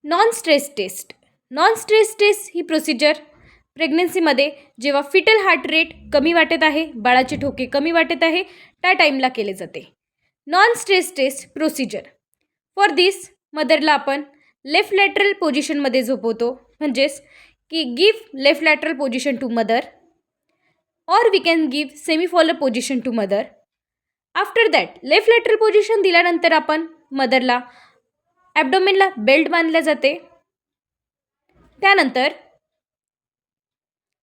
Non stress test. Non stress test ही procedure प्रेग्नन्सीमध्ये जेव्हा फिटल हार्ट रेट कमी वाटत आहे, बाळाचे ठोके कमी वाटत आहे, त्या टाईमला केले जाते. Non stress test procedure. For this मदरला आपण लेफ्ट लॅटरल पोझिशनमध्ये झोपवतो, म्हणजेच की give left lateral position to mother और we can give semi Fowler position to mother. After that left lateral position दिल्यानंतर आपण मदरला ॲबडोमेनला बेल्ट बांधल्या जाते. त्यानंतर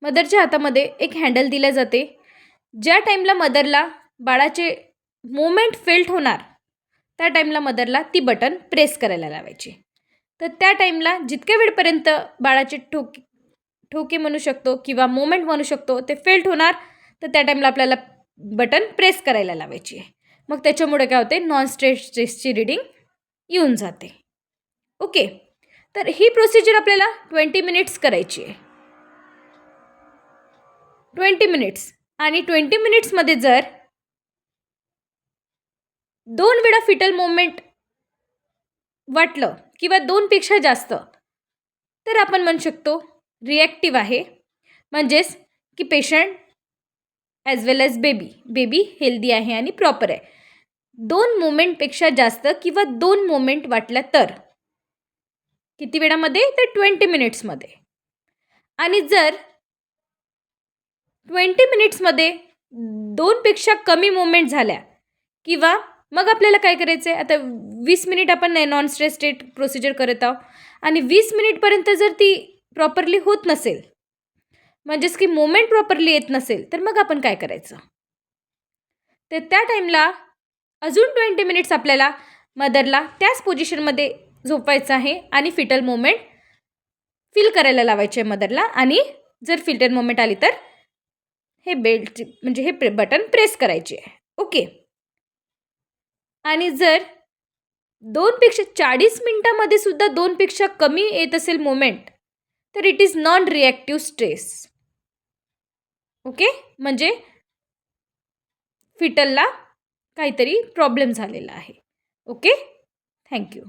मदरच्या हातामध्ये एक हँडल दिले जाते. ज्या टाईमला मदरला बाळाचे मोमेंट फेल्ट होणार त्या टाईमला मदरला ती बटन प्रेस करायला लावायची. तर त्या टाईमला जितक्या वेळपर्यंत बाळाचे ठोके म्हणू शकतो किंवा मोमेंट म्हणू शकतो ते फेल्ट होणार, तर त्या टाईमला आपल्याला बटन प्रेस करायला लावायची आहे. मग त्याच्यामुळे काय होते, नॉन स्ट्रेस टेस्टची रीडिंग येऊन जाते. ओके, तर ही प्रोसिजर आपल्याला 20 मिनिट्स करायची आहे. 20 मिनिट्स. आणि 20 मिनिट्समध्ये जर 2 वेळा फिटल मोमेंट वाटलं किंवा 2पेक्षा जास्त, तर आपण म्हणू शकतो रिॲक्टिव्ह आहे, म्हणजेच की पेशंट ॲज वेल ॲज बेबी हेल्दी आहे आणि प्रॉपर आहे. 2 मोमेंटपेक्षा जास्त किंवा 2 मोमेंट वाटल्या तर किती वेळामध्ये, तर 20 मिनिट्समध्ये. आणि जर 20 मिनिट्समध्ये 2पेक्षा कमी मोमेंट झाल्या किंवा मग आपल्याला काय करायचं आहे, आता 20 मिनिट आपण नॉन स्ट्रेस टेस्ट प्रोसिजर करत आहोत आणि 20 मिनिटपर्यंत जर ती प्रॉपरली होत नसेल, म्हणजेच की मोमेंट प्रॉपरली येत नसेल, तर मग आपण काय करायचं, तर त्या टाईमला अजून 20 मिनिट्स आपल्याला मदरला त्याच पोझिशनमध्ये झोपायचं आहे आणि फिटल मोमेंट फील करायला लावायचे आहे मदरला. आणि जर फिटल मोमेंट आली तर हे बेल्ट म्हणजे हे बटन प्रेस करायचे आहे. ओके. आणि जर 40 मिनिटामध्ये सुद्धा 2पेक्षा कमी येत असेल मोमेंट, तर it is non reactive stress. Okay, म्हणजे फिटलला काहीतरी प्रॉब्लेम झालेला आहे. Okay, thank you.